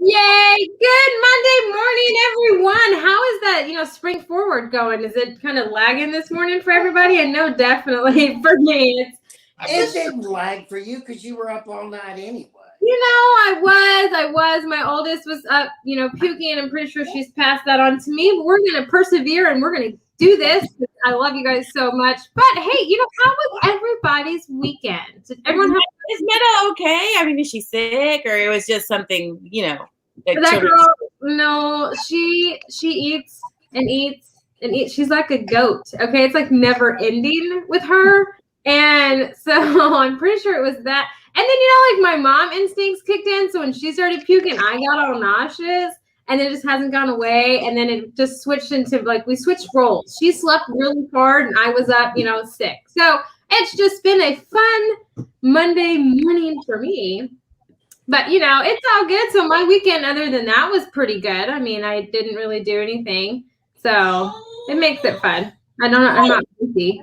Yay! Good Monday morning, everyone. How is that, spring forward going? Is it kind of lagging this morning for everybody? I know definitely for me. It didn't lag for you because you were up all night anyway. I was. My oldest was up, puking, and I'm pretty sure she's passed that on to me. But we're going to persevere and we're going to do this. I love you guys so much. But hey, how was everybody's weekend? Did everyone have? Is Meta okay? I mean, is she sick, or it was just something, That girl, no, she eats and eats and eats. She's like a goat. Okay, it's like never ending with her. And so I'm pretty sure it was that. And then, like my mom instincts kicked in. So when she started puking, I got all nauseous and it just hasn't gone away. And then it just switched into we switched roles. She slept really hard and I was up, sick. So it's just been a fun Monday morning for me. But, it's all good. So my weekend, other than that, was pretty good. I mean, I didn't really do anything. So it makes it fun. I'm not busy.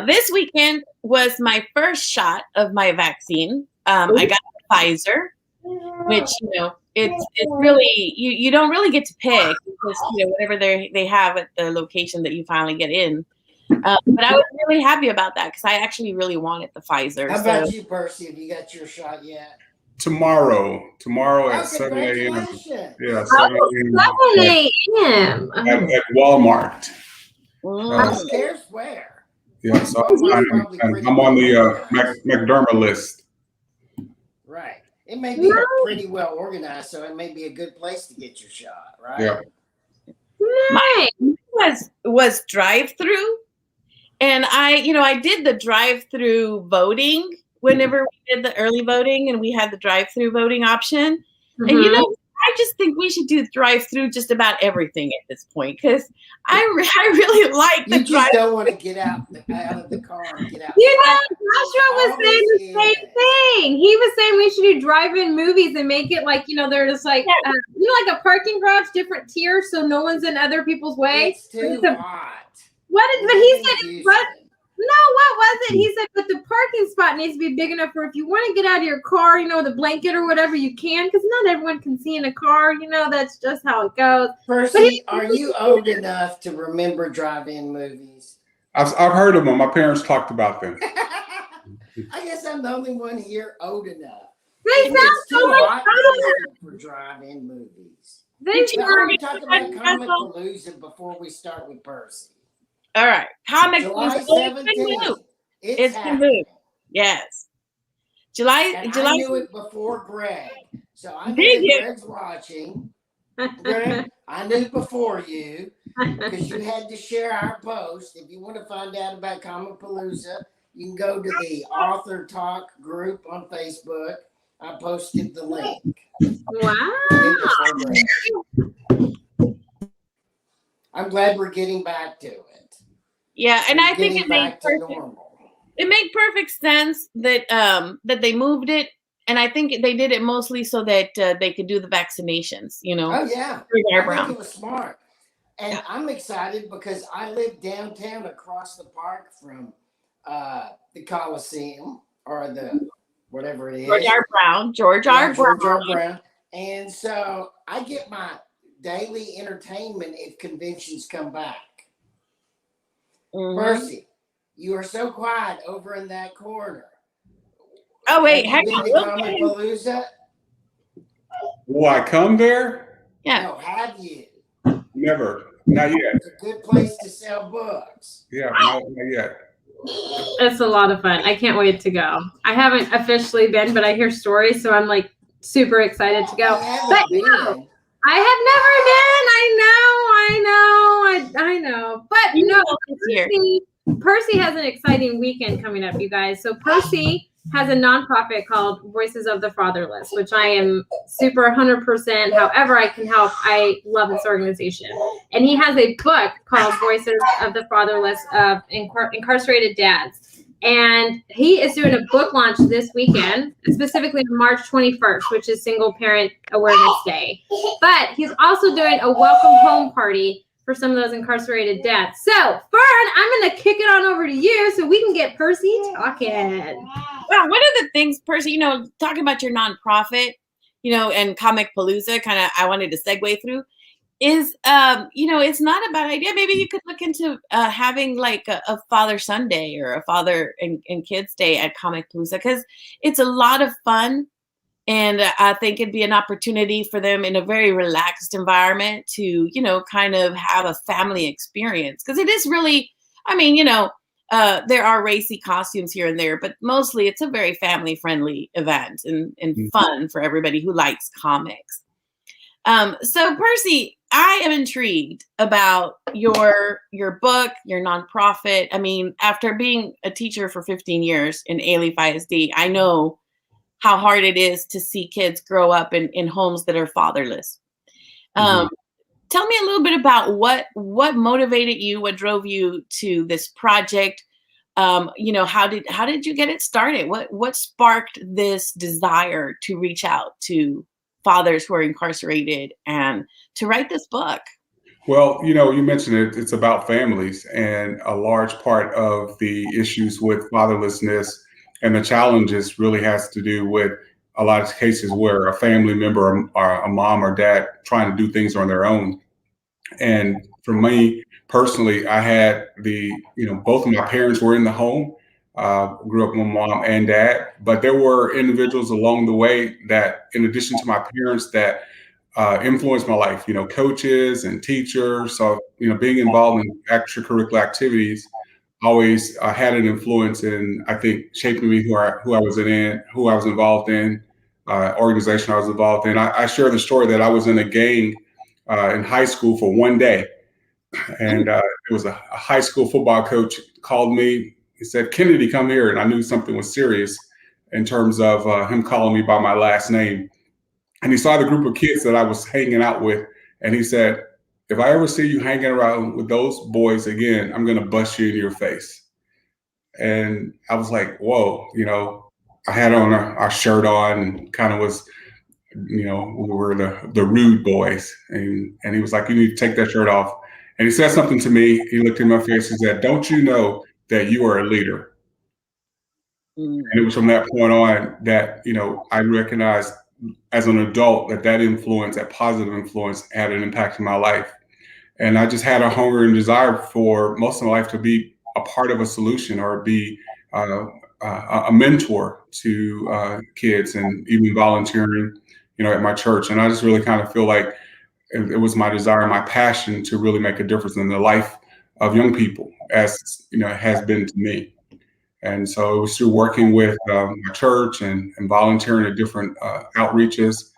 This weekend was my first shot of my vaccine. I got Pfizer, which, it's really, you don't really get to pick because, whatever they have at the location that you finally get in. But I was really happy about that because I actually really wanted the Pfizer. How about you, Percy? Have you got your shot yet? Tomorrow at 7 a.m. Yeah, 7 a.m. At Walmart. Who cares where? Yeah, so I'm on the McDermott list. Right. It may be pretty well organized, so it may be a good place to get your shot, right? Yeah. Mine was drive-through, and I did the drive-through voting whenever we did the early voting, and we had the drive-through voting option. Mm-hmm. And I just think we should do drive-through just about everything at this point because I really like the drive. You just don't want to get out of the car and get out. Joshua was saying the same thing. He was saying we should do drive-in movies and make it like, they're just like, like a parking garage, different tiers, so no one's in other people's way. It's too hot. But he said, no, what was it? He said, but the parking spot needs to be big enough for if you want to get out of your car, the blanket or whatever you can, because not everyone can see in a car. That's just how it goes. Percy, are you old enough to remember drive-in movies? I've heard of them. My parents talked about them. I guess I'm the only one here old enough. They sound so much for drive-in movies. They are talking about Comic Palooza before we start with Percy. All right. Comic July 17th. It's been moved. Yes. I knew it before Greg. So I knew Greg's watching. Greg, I knew before you because you had to share our post. If you want to find out about Comic Palooza, you can go to the Author Talk group on Facebook. I posted the link. Wow. I'm glad we're getting back to it. Yeah, and I think it made perfect sense that that they moved it, and I think they did it mostly so that they could do the vaccinations. Oh yeah, I think it was smart, and I'm excited because I live downtown across the park from the Coliseum or the whatever it is. George R. Brown, and so I get my daily entertainment if conventions come back. Mm-hmm. Percy, you are so quiet over in that corner. Oh wait, have you been to Comic Palooza? Will I come there? Yeah. No, have you? Never. Not yet. It's a good place to sell books. Yeah, not yet. It's a lot of fun. I can't wait to go. I haven't officially been, but I hear stories, so I'm like super excited to go. I have never been. I know. But Percy has an exciting weekend coming up, you guys. So Percy has a nonprofit called Voices of the Fatherless, which I am super 100%. However I can help. I love this organization. And he has a book called Voices of the Fatherless of Incarcerated Dads. And he is doing a book launch this weekend, specifically on March 21st, which is Single Parent Awareness Day. But he's also doing a welcome home party for some of those incarcerated dads. So, Fern, I'm going to kick it on over to you so we can get Percy talking. Well, one of the things, Percy, talking about your nonprofit, and Comic Palooza kind of I wanted to segue through is, it's not a bad idea. Maybe you could look into having like a Father Sunday or a Father and Kids Day at Comic Palooza, because it's a lot of fun. And I think it'd be an opportunity for them in a very relaxed environment to, kind of have a family experience. Because it is really, I mean, there are racy costumes here and there, but mostly it's a very family friendly event and fun for everybody who likes comics. So Percy, I am intrigued about your book, your nonprofit. I mean, after being a teacher for 15 years in Alief ISD, I know how hard it is to see kids grow up in homes that are fatherless. Tell me a little bit about what motivated you, what drove you to this project. How did you get it started? What sparked this desire to reach out to fathers who are incarcerated and to write this book? Well, you mentioned it, it's about families, and a large part of the issues with fatherlessness and the challenges really has to do with a lot of cases where a family member or a mom or dad trying to do things on their own. And for me personally, I had both of my parents were in the home, grew up with mom and dad, but there were individuals along the way that, in addition to my parents, that influenced my life, coaches and teachers. So, being involved in extracurricular activities always had an influence in, I think, shaping me who I was involved in, organization I was involved in. I share the story that I was in a gang in high school for one day. And it was a high school football coach called me. He said, "Kennedy, come here." And I knew something was serious in terms of him calling me by my last name. And he saw the group of kids that I was hanging out with. And he said, "If I ever see you hanging around with those boys again, I'm going to bust you in your face." And I was like, whoa, I had on our shirt on and kind of was, we were the rude boys. And he was like, "You need to take that shirt off." And he said something to me. He looked in my face and said, "Don't you know that you are a leader?" And it was from that point on that, I recognized as an adult that influence, that positive influence, had an impact in my life. And I just had a hunger and desire for most of my life to be a part of a solution or be a mentor to kids, and even volunteering, at my church. And I just really kind of feel like it was my desire, my passion to really make a difference in the life of young people, as it has been to me. And so it was through working with my church and volunteering at different outreaches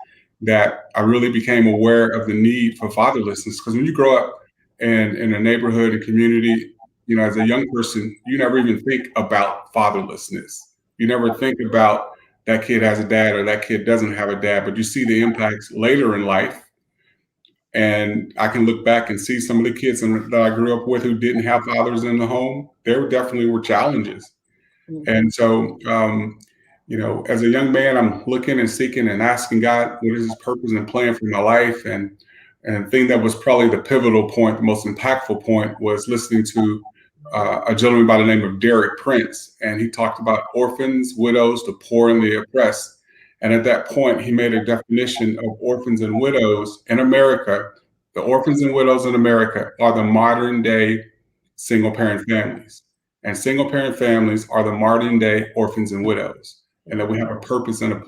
that I really became aware of the need for fatherlessness. Because when you grow up in a neighborhood and community, as a young person, you never even think about fatherlessness. You never think about that kid has a dad or that kid doesn't have a dad, but you see the impacts later in life. And I can look back and see some of the kids that I grew up with who didn't have fathers in the home. There definitely were challenges. And so, as a young man, I'm looking and seeking and asking God, what is his purpose and plan for my life? And the thing that was probably the pivotal point, the most impactful point, was listening to a gentleman by the name of Derek Prince. And he talked about orphans, widows, the poor, and the oppressed. And at that point, he made a definition of orphans and widows in America. The orphans and widows in America are the modern day single parent families. And single parent families are the modern day orphans and widows. And that we have a purpose, and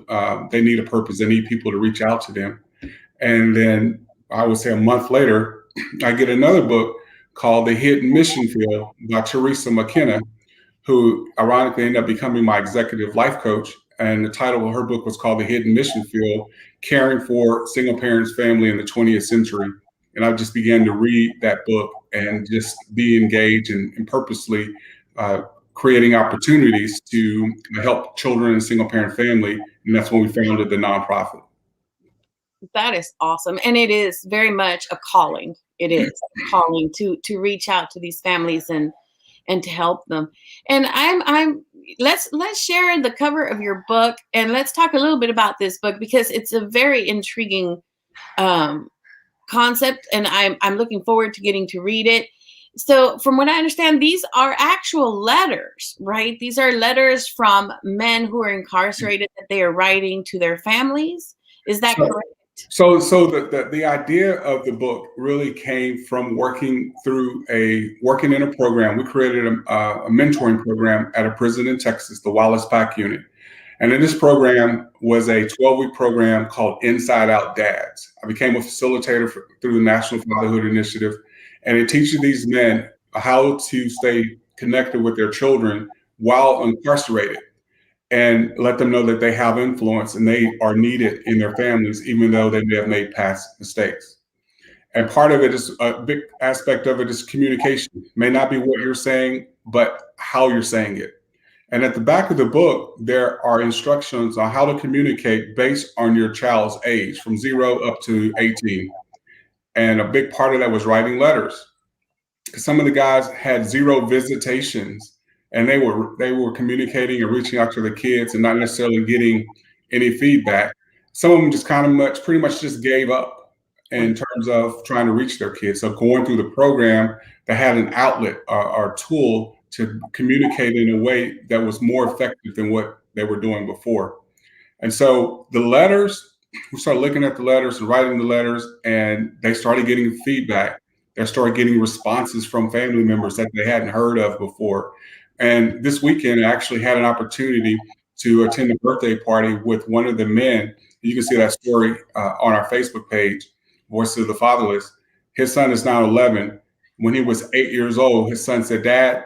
they need a purpose. They need people to reach out to them. And then I would say a month later, I get another book called The Hidden Mission Field by Teresa McKenna, who ironically ended up becoming my executive life coach. And the title of her book was called The Hidden Mission Field, Caring for Single Parents Family in the 20th Century. And I just began to read that book and just be engaged and purposely creating opportunities to help children in single parent family. And that's when we founded the nonprofit. That is awesome. And it is very much a calling. It is a calling to reach out to these families and to help them. And let's share the cover of your book, and let's talk a little bit about this book, because it's a very intriguing concept, and I'm looking forward to getting to read it. So from what I understand, these are actual letters, right? These are letters from men who are incarcerated that they are writing to their families. Is that correct? So the idea of the book really came from working in a program. We created a mentoring program at a prison in Texas, the Wallace Pack Unit. And in this program was a 12-week program called Inside Out Dads. I became a facilitator through the National Fatherhood Initiative, and it teaches these men how to stay connected with their children while incarcerated, and let them know that they have influence and they are needed in their families, even though they may have made past mistakes. And part of it is a big aspect of it is communication. It may not be what you're saying, but how you're saying it. And at the back of the book, there are instructions on how to communicate based on your child's age, from 0 up to 18. And a big part of that was writing letters. Some of the guys had 0 visitations, and they were communicating and reaching out to the kids and not necessarily getting any feedback. Some of them just pretty much just gave up in terms of trying to reach their kids. So going through the program, they had an outlet or tool to communicate in a way that was more effective than what they were doing before. And so the letters, we started looking at the letters and writing the letters, and they started getting feedback. They started getting responses from family members that they hadn't heard of before. And this weekend, I actually had an opportunity to attend a birthday party with one of the men. You can see that story on our Facebook page, Voice of the Fatherless. His son is now 11. When he was 8 years old, his son said, "Dad,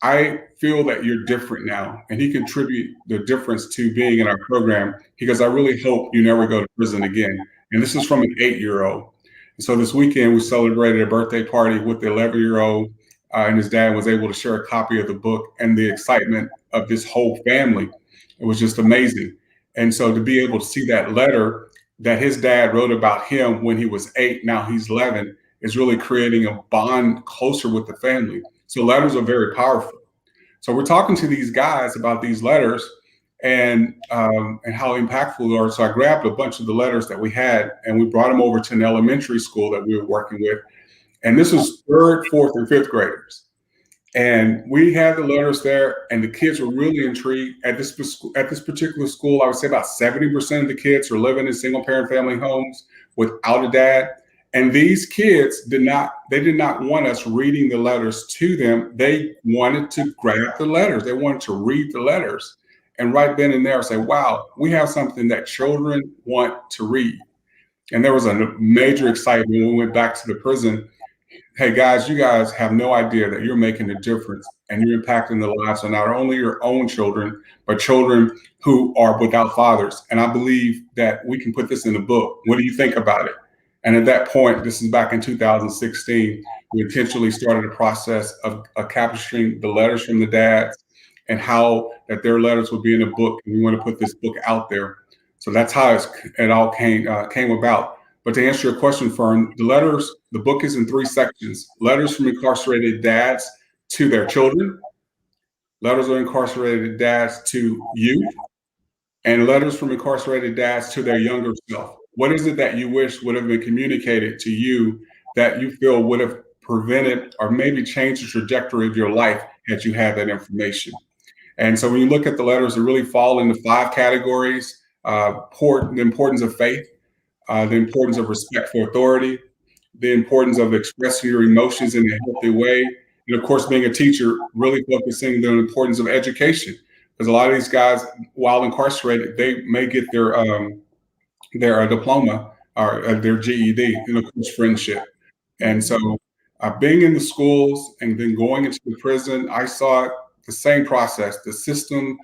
I feel that you're different now." And he contributed the difference to being in our program. He goes, "I really hope you never go to prison again." And this is from an 8-year-old. And so this weekend, we celebrated a birthday party with the 11-year-old, and his dad was able to share a copy of the book, and the excitement of this whole family. It was just amazing. And so to be able to see that letter that his dad wrote about him when he was 8, now he's 11, is really creating a bond closer with the family. So letters are very powerful. So we're talking to these guys about these letters and how impactful they are. So I grabbed a bunch of the letters that we had, and we brought them over to an elementary school that we were working with. And this was 3rd, 4th, and 5th graders. And we had the letters there, and the kids were really intrigued. At this particular school, I would say about 70% of the kids are living in single-parent family homes without a dad. And these kids did not want us reading the letters to them. They wanted to grab the letters. They wanted to read the letters. And right then and there say, wow, we have something that children want to read. And there was a major excitement when we went back to the prison. Hey guys, you guys have no idea that you're making a difference and you're impacting the lives of not only your own children, but children who are without fathers. And I believe that we can put this in the book. What do you think about it? And at that point, this is back in 2016, we intentionally started a process of capturing the letters from the dads and how that their letters would be in a book. And we want to put this book out there. So that's how it all came about. But to answer your question, Fern, the book is in 3 sections. Letters from incarcerated dads to their children, letters of incarcerated dads to youth, and letters from incarcerated dads to their younger self. What is it that you wish would have been communicated to you that you feel would have prevented or maybe changed the trajectory of your life had you had that information? And so when you look at the letters, they really fall into 5 categories: the importance of faith, the importance of respect for authority, the importance of expressing your emotions in a healthy way, and of course, being a teacher, really focusing on the importance of education. Because a lot of these guys, while incarcerated, they may get their diploma or their GED, and of course, friendship. And so being in the schools and then going into the prison, I saw the same process. The system,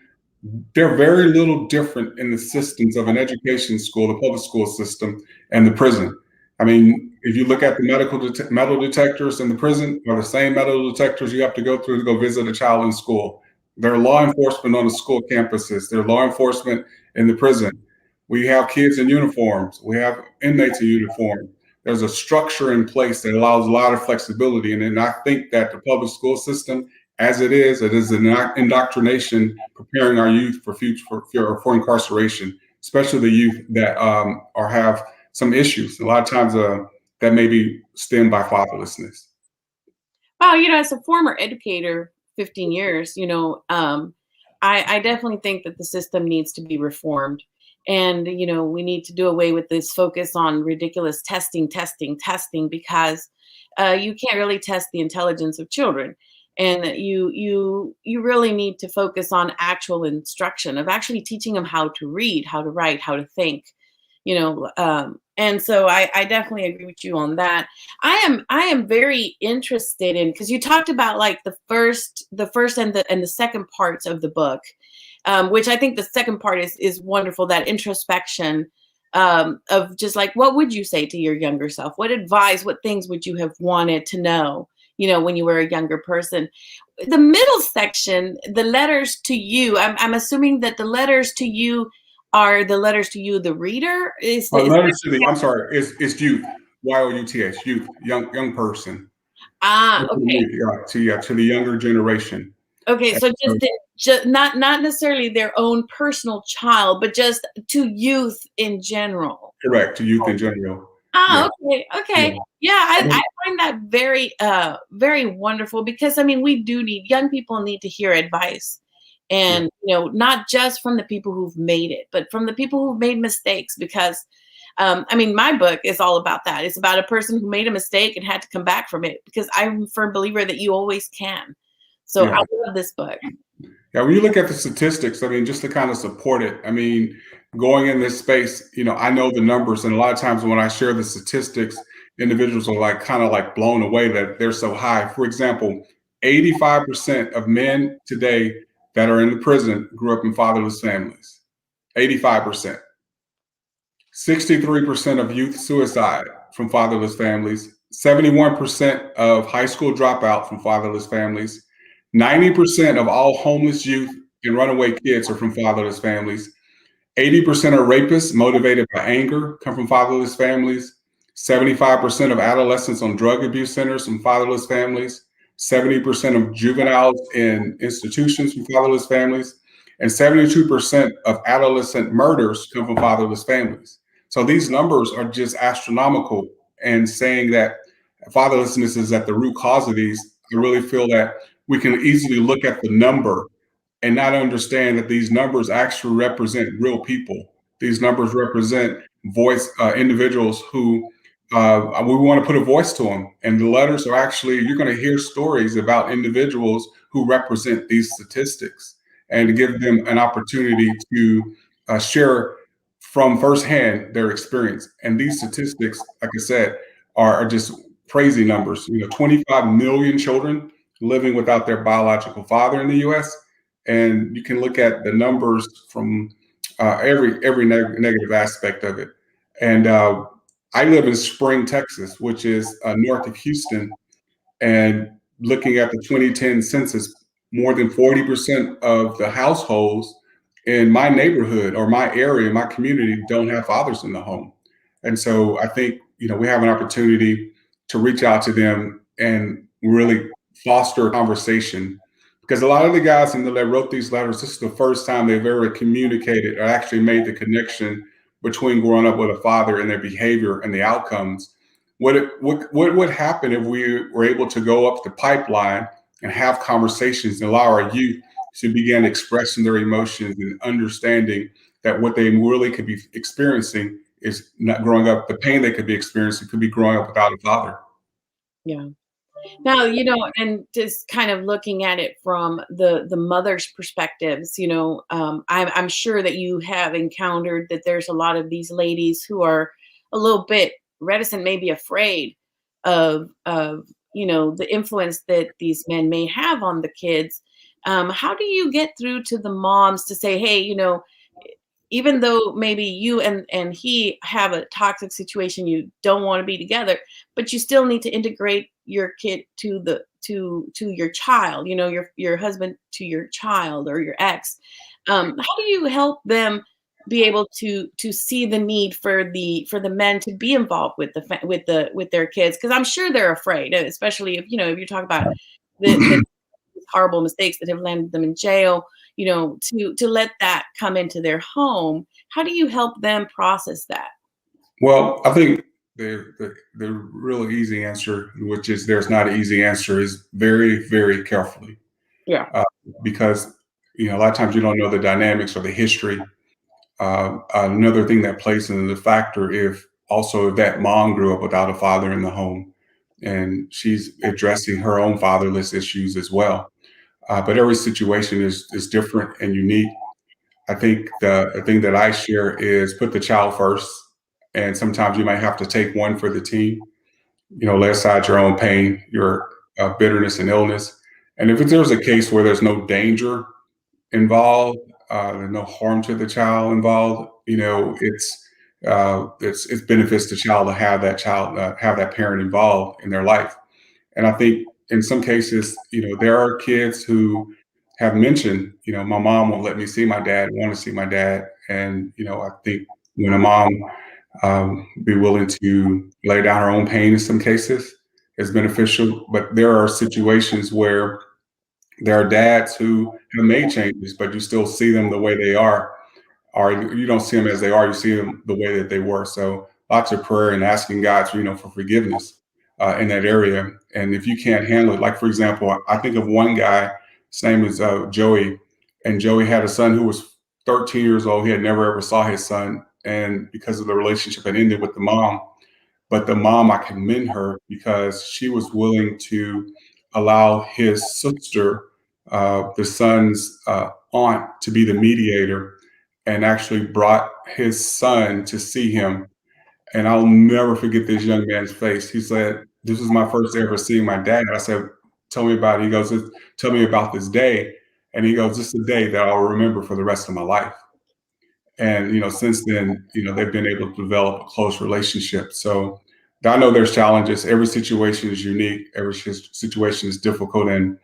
they're very little different in the systems of an education school, the public school system, and the prison. I mean, if you look at the metal detectors in the prison, are the same metal detectors you have to go through to go visit a child in school. There are law enforcement on the school campuses. There are law enforcement in the prison. We have kids in uniforms. We have inmates in uniform. There's a structure in place that allows a lot of flexibility. And then I think that the public school system, as it is an indoctrination preparing our youth for for incarceration, especially the youth that have some issues. A lot of times that may be stemmed by fatherlessness. Well, as a former educator, 15 years, I definitely think that the system needs to be reformed. And, we need to do away with this focus on ridiculous testing, because you can't really test the intelligence of children. And you really need to focus on actual instruction, of actually teaching them how to read, how to write, how to think, and so I definitely agree with you on that. I am very interested in, because you talked about like the first and the second parts of the book, which I think the second part is wonderful, that introspection, of just like, what would you say to your younger self? What advice, what things would you have wanted to know, when you were a younger person? The middle section, the letters to you, I'm assuming that the letters to you are the letters to you, the reader? Letters to the, I'm sorry, it's youth, youth, youth, young person. Okay. To the younger generation. Okay, so just not necessarily their own personal child, but just to youth in general. Correct, to youth in general. Okay. Yeah, I find that very, very wonderful, because we do need, young people need to hear advice, and not just from the people who've made it, but from the people who've made mistakes. Because my book is all about that. It's about a person who made a mistake and had to come back from it, because I'm a firm believer that you always can. So I love this book. Yeah, when you look at the statistics, just to kind of support it, going in this space, I know the numbers, and a lot of times when I share the statistics, individuals are kind of blown away that they're so high. For example, 85% of men today that are in the prison grew up in fatherless families. 85%. 63% of youth suicide from fatherless families. 71% of high school dropout from fatherless families. 90% of all homeless youth and runaway kids are from fatherless families. 80% of rapists motivated by anger come from fatherless families. 75% of adolescents on drug abuse centers from fatherless families. 70% of juveniles in institutions from fatherless families. And 72% of adolescent murders come from fatherless families. So these numbers are just astronomical, and saying that fatherlessness is at the root cause of these, I really feel that we can easily look at the number and not understand that these numbers actually represent real people. These numbers represent individuals who we want to put a voice to them. And the letters are actually, you're going to hear stories about individuals who represent these statistics, and to give them an opportunity to share from firsthand their experience. And these statistics, like I said, are just crazy numbers. 25 million children living without their biological father in the U.S. And you can look at the numbers from every negative aspect of it. And I live in Spring, Texas, which is north of Houston. And looking at the 2010 census, more than 40% of the households in my neighborhood or my area, my community, don't have fathers in the home. And so I think, we have an opportunity to reach out to them and really foster a conversation, because a lot of the guys that wrote these letters, this is the first time they've ever communicated or actually made the connection between growing up with a father and their behavior and the outcomes. What would happen if we were able to go up the pipeline and have conversations and allow our youth to begin expressing their emotions and understanding that what they really could be experiencing is not growing up, the pain they could be experiencing could be growing up without a father. Yeah. Now, and just kind of looking at it from the mother's perspectives, I'm sure that you have encountered that there's a lot of these ladies who are a little bit reticent, maybe afraid of the influence that these men may have on the kids. How do you get through to the moms to say, hey, even though maybe you and he have a toxic situation, you don't want to be together, but you still need to integrate your kid to your child, your husband to your child or your ex. How do you help them be able to see the need for the men to be involved with their kids? Because I'm sure they're afraid, especially if you talk about the horrible mistakes that have landed them in jail, to let that come into their home. How do you help them process that? Well, I think the real easy answer, which is there's not an easy answer, is very, very carefully. Yeah. Because, a lot of times you don't know the dynamics or the history Another thing that plays into the factor if that mom grew up without a father in the home, and she's addressing her own fatherless issues as well. But every situation is different and unique. I think the thing that I share is put the child first, and sometimes you might have to take one for the team. Lay aside your own pain, your bitterness and illness, and if there's a case where there's no danger involved, there's no harm to the child involved. It's benefits the child to have that parent involved in their life. And I think in some cases, there are kids who have mentioned, my mom won't let me see my dad, want to see my dad. And, I think when a mom be willing to lay down her own pain in some cases is beneficial. But there are situations where there are dads who have made changes, but you still see them the way they are, or you don't see them as they are, you see them the way that they were. So lots of prayer and asking God, for forgiveness in that area. And if you can't handle it, like, for example, I think of one guy, his name is Joey, and Joey had a son who was 13 years old. He had never ever saw his son. And because of the relationship that ended with the mom, but the mom, I commend her because she was willing to allow his sister, the son's aunt, to be the mediator, and actually brought his son to see him. And I'll never forget this young man's face. He said, "This is my first day ever seeing my dad." I said, "Tell me about it." He goes, "Tell me about this day." And he goes, "This is a day that I'll remember for the rest of my life." And, since then, they've been able to develop a close relationship. So I know there's challenges. Every situation is unique. Every situation is difficult. And,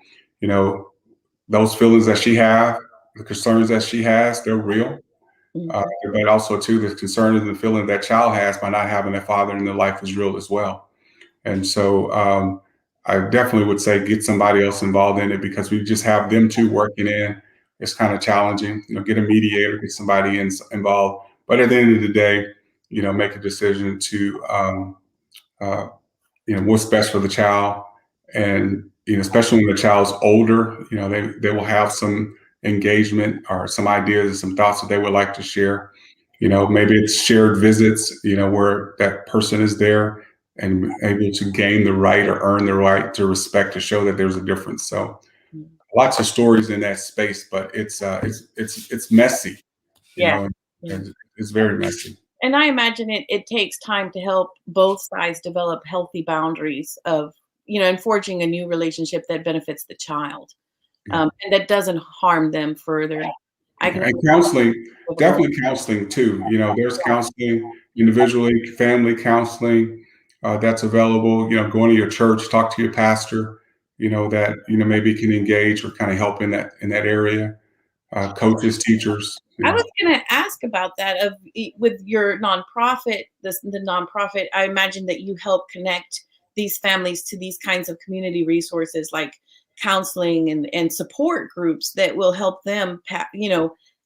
those feelings that she has, the concerns that she has, they're real. But also, too, the concern and the feeling that child has by not having a father in their life is real as well. And so I definitely would say get somebody else involved in it, because we just have them two working in. It's kind of challenging, get a mediator, get somebody involved. But at the end of the day, make a decision to, what's best for the child. And, especially when the child's older, they will have some engagement or some ideas and some thoughts that they would like to share. Maybe it's shared visits, where that person is there and able to gain the right or earn the right to respect, to show that there's a difference. So lots of stories in that space, but it's messy, Yeah. it's very messy. And I imagine it takes time to help both sides develop healthy boundaries of, and forging a new relationship that benefits the child, and that doesn't harm them further. And counseling, definitely counseling too. There's counseling individually, family counseling that's available. Going to your church, talk to your pastor. That maybe can engage or kind of help in that area. Coaches, teachers. I was going to ask about that with your nonprofit, the nonprofit. I imagine that you help connect these families to these kinds of community resources like counseling and support groups that will help them,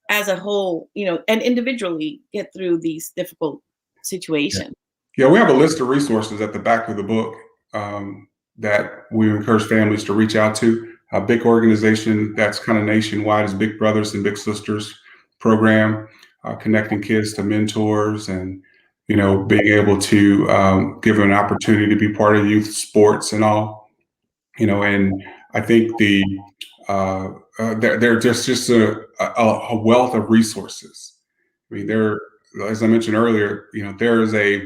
as a whole, and individually get through these difficult situations. Yeah, we have a list of resources at the back of the book that we encourage families to reach out to. A big organization that's kind of nationwide is Big Brothers and Big Sisters program, connecting kids to mentors and, being able to give them an opportunity to be part of youth sports and all. And I think they're just a wealth of resources. I mean, as I mentioned earlier, there is a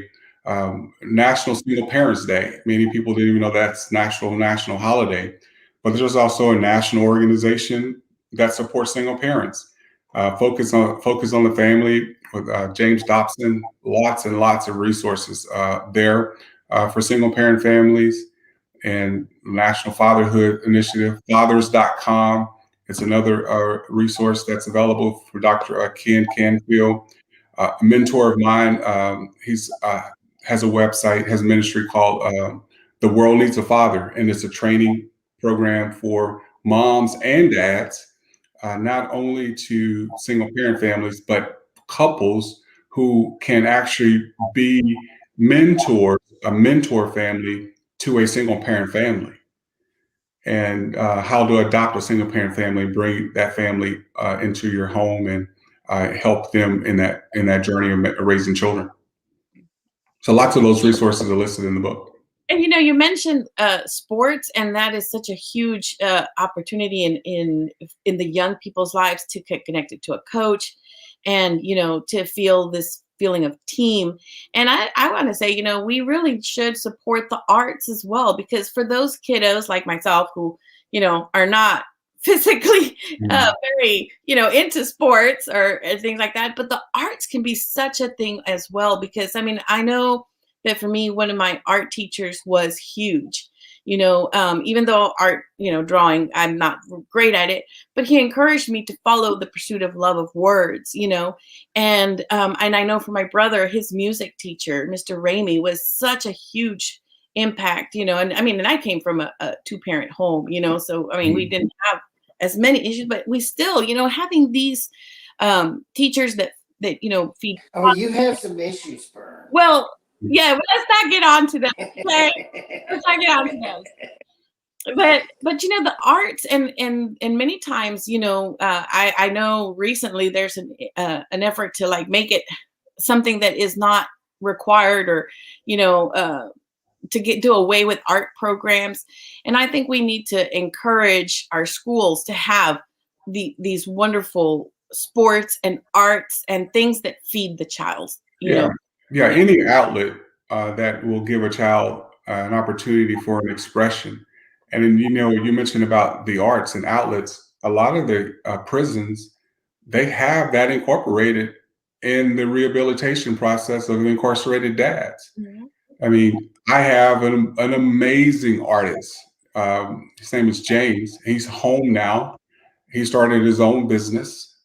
National Single Parents Day. Many people didn't even know that's national holiday, but there's also a national organization that supports single parents. Focus on the family with James Dobson. Lots and lots of resources there for single parent families. And National Fatherhood Initiative, fathers.com. It's another resource that's available for Dr. Ken Canfield. A mentor of mine, he's has a website, has a ministry called The World Needs a Father, and it's a training program for moms and dads, not only to single parent families, but couples who can actually be a mentor family to a single parent family, and how to adopt a single parent family, bring that family into your home, and help them in that journey of raising children. So lots of those resources are listed in the book. And you mentioned sports, and that is such a huge opportunity in the young people's lives to get connected to a coach, and to feel this feeling of team. And I want to say, we really should support the arts as well, because for those kiddos like myself who are not physically very into sports or things like that, but the arts can be such a thing as well, because I know that for me, one of my art teachers was huge. Even though art, drawing, I'm not great at it, but he encouraged me to follow the pursuit of love of words, and I know for my brother, his music teacher, Mr. Ramey, was such a huge impact, and and I came from a two-parent home, so we didn't have as many issues, but we still, having these teachers that feed. Oh, you have some issues, Bern. Well, yeah, but let's not get on to that. Okay? Let's not get on to those. But the arts, and many times, I know recently there's an effort to like make it something that is not required, or to do away with art programs. And I think we need to encourage our schools to have these wonderful sports and arts and things that feed the child. Any outlet that will give a child an opportunity for an expression. And then, you mentioned about the arts and outlets. A lot of the prisons, they have that incorporated in the rehabilitation process of the incarcerated dads. Mm-hmm. I have an amazing artist. His name is James. He's home now. He started his own business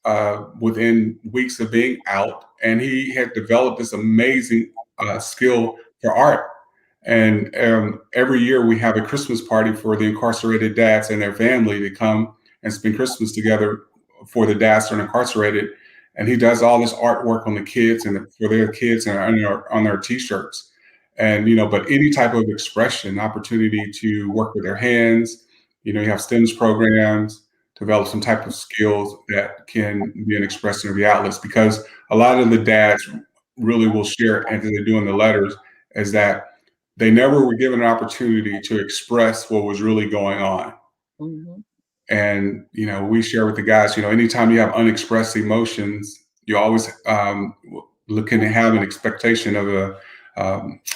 within weeks of being out, and he had developed this amazing skill for art. And every year we have a Christmas party for the incarcerated dads and their family to come and spend Christmas together for the dads that are incarcerated. And he does all this artwork on the kids and for their kids and on their T-shirts. And, but any type of expression, opportunity to work with their hands, you have STEMS programs, develop some type of skills that can be an expression of the outlets, because a lot of the dads really will share, and they're doing the letters, is that they never were given an opportunity to express what was really going on. Mm-hmm. And, we share with the guys, anytime you have unexpressed emotions, you always looking to have an expectation of a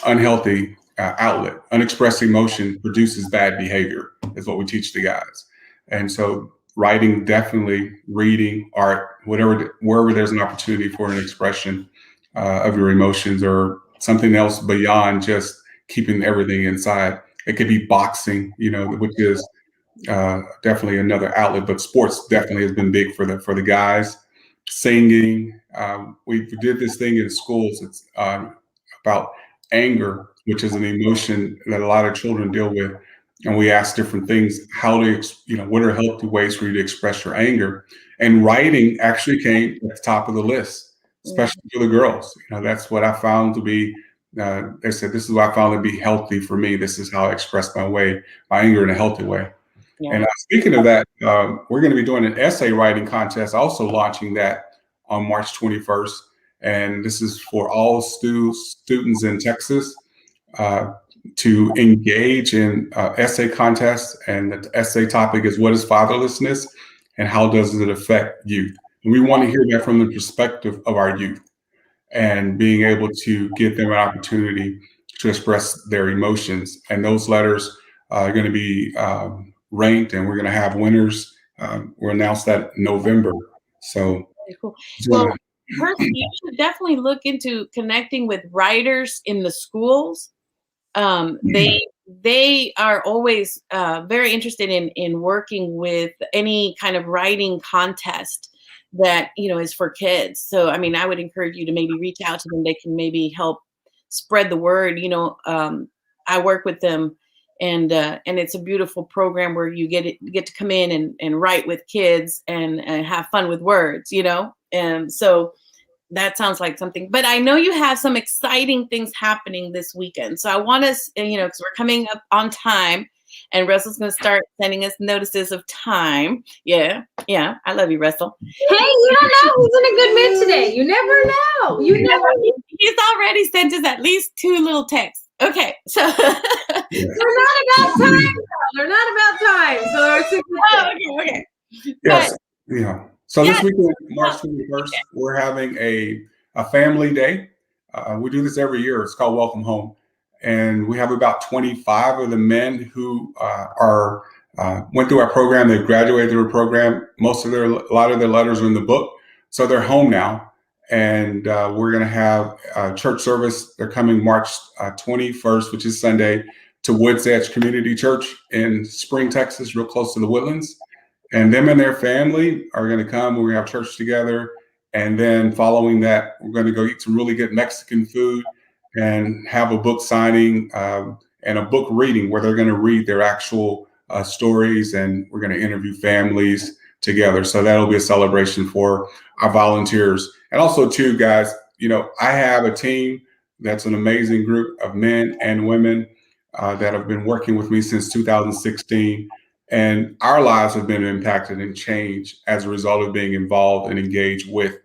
unhealthy outlet. Unexpressed emotion produces bad behavior, is what we teach the guys. And so writing, definitely, reading, art, wherever there's an opportunity for an expression of your emotions or something else beyond just keeping everything inside. It could be boxing, which is definitely another outlet, but sports definitely has been big for the guys. Singing. We did this thing in schools. It's about anger, which is an emotion that a lot of children deal with. And we ask different things, how to, what are healthy ways for you to express your anger? And writing actually came at the top of the list, especially for the girls. That's what I found to be, they said, this is what I found to be healthy for me. This is how I express my anger in a healthy way. Yeah. And speaking of that, we're going to be doing an essay writing contest, also launching that on March 21st. And this is for all students in Texas to engage in essay contests. And the essay topic is, what is fatherlessness and how does it affect youth? And we want to hear that from the perspective of our youth, and being able to give them an opportunity to express their emotions. And those letters are going to be ranked, and we're going to have winners. We'll announce that in November. So, cool. Well, Percy, you should definitely look into connecting with writers in the schools. They are always very interested in working with any kind of writing contest that is for kids. So I would encourage you to maybe reach out to them. They can maybe help spread the word. I work with them, and it's a beautiful program where you get to come in and write with kids and have fun with words. And so that sounds like something. But I know you have some exciting things happening this weekend. So I want us, because we're coming up on time, And Russell's going to start sending us notices of time. Yeah. I love you, Russell. Hey, you don't know who's in a good mood today. You never know. He's already sent us at least 2 little texts. Okay, so they're not about time. They're not about time. So okay. Yes. So this weekend, March 21st, we're having a family day. We do this every year. It's called Welcome Home. And we have about 25 of the men who went through our program. They've graduated through the program. A lot of their letters are in the book. So they're home now. And we're going to have a church service. They're coming March 21st, which is Sunday, to Woods Edge Community Church in Spring, Texas, real close to the Woodlands. And them and their family are going to come. We're going to have church together. And then following that, we're going to go eat some really good Mexican food and have a book signing and a book reading where they're going to read their actual stories. And we're going to interview families together. So that'll be a celebration for our volunteers. And also, too, guys, I have a team that's an amazing group of men and women that have been working with me since 2016. And our lives have been impacted and changed as a result of being involved and engaged with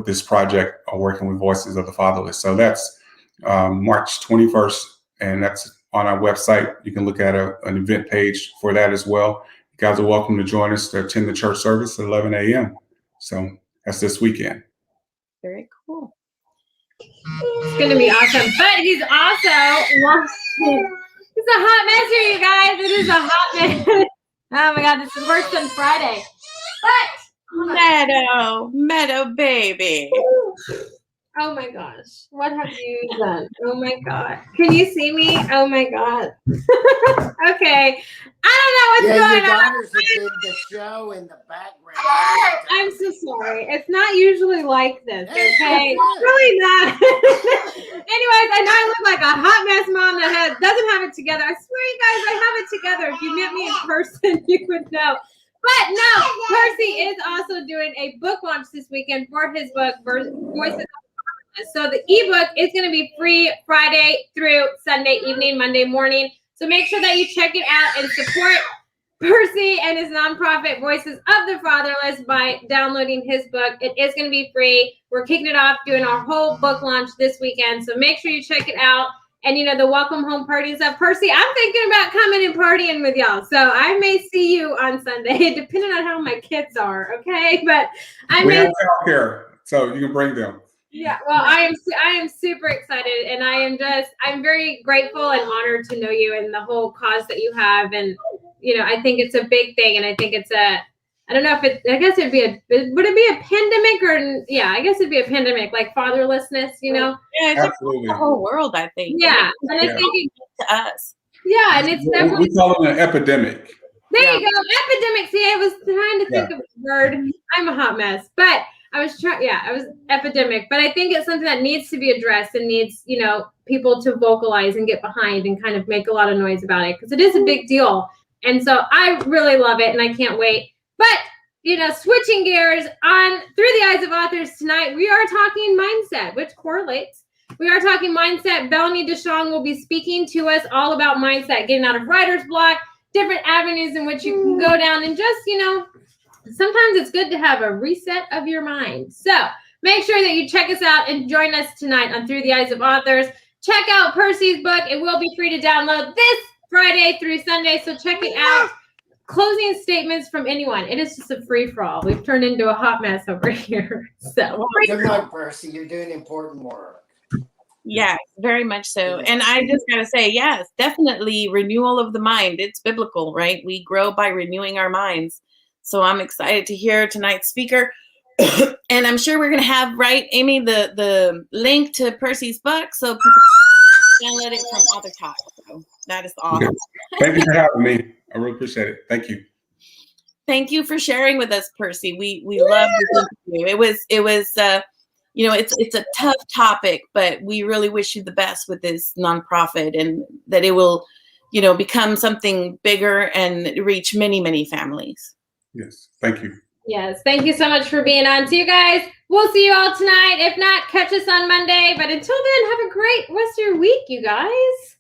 this project, working with Voices of the Fatherless. So that's March 21st, and that's on our website. You can look at an event page for that as well. You guys are welcome to join us to attend the church service at 11 a.m. So that's this weekend. Very cool. It's going to be awesome. But he's also it's a hot mess here, you guys. It is a hot mess. Oh my God, this is worse than Friday. But Meadow baby. Oh my gosh, what have you done? Oh my God, can you see me? Oh my God. Okay, I don't know what's going on. Your daughters have been the show in the background. I'm so sorry. It's not usually like this. Okay, it's really not. Anyways, I know I look like a hot mess mom that doesn't have it together. I swear, you guys, I have it together. If you met me in person, you would know. But no, Percy is also doing a book launch this weekend for his book, Voices of the Fatherless. So the ebook is going to be free Friday through Sunday evening, Monday morning. So make sure that you check it out and support Percy and his nonprofit Voices of the Fatherless by downloading his book. It is going to be free. We're kicking it off, doing our whole book launch this weekend. So make sure you check it out. And, the welcome home party and stuff. Percy, I'm thinking about coming and partying with y'all. So I may see you on Sunday, depending on how my kids are, okay? But we have childcare, so you can bring them. Yeah, well, I am super excited, and I'm very grateful and honored to know you and the whole cause that you have. And, I think it's a big thing, and I think it's I don't know if I guess would it be a pandemic I guess it'd be a pandemic, like fatherlessness, Yeah, it's absolutely. The whole world, I think. Yeah, and I think to us. Yeah, and it's definitely. We call it an epidemic. There you go, epidemic. See, I was trying to think of the word. I'm a hot mess, but I was epidemic. But I think it's something that needs to be addressed and needs, people to vocalize and get behind and kind of make a lot of noise about it, because it is a big deal. And so I really love it, and I can't wait. But, switching gears on Through the Eyes of Authors tonight, we are talking mindset, which correlates. We are talking mindset. Bellamy DeShong will be speaking to us all about mindset, getting out of writer's block, different avenues in which you can go down, and just, sometimes it's good to have a reset of your mind. So make sure that you check us out and join us tonight on Through the Eyes of Authors. Check out Percy's book. It will be free to download this Friday through Sunday, so check it out. Closing statements from anyone. It is just a free-for-all. We've turned into a hot mess over here. So good luck, Percy. You're doing important work. Yes, very much so. And I just got to say, yes, definitely renewal of the mind. It's biblical, right? We grow by renewing our minds. So I'm excited to hear tonight's speaker. And I'm sure we're going to have, right, Amy, the link to Percy's book, so people can download it from Author Talk. So that is awesome. Thank you for having me. I really appreciate it. Thank you. Thank you for sharing with us, Percy. We love this interview. It was it's a tough topic, but we really wish you the best with this nonprofit, and that it will, become something bigger and reach many, many families. Yes. Thank you. Yes. Thank you so much for being on. So you guys, we'll see you all tonight. If not, catch us on Monday. But until then, have a great rest of your week, you guys.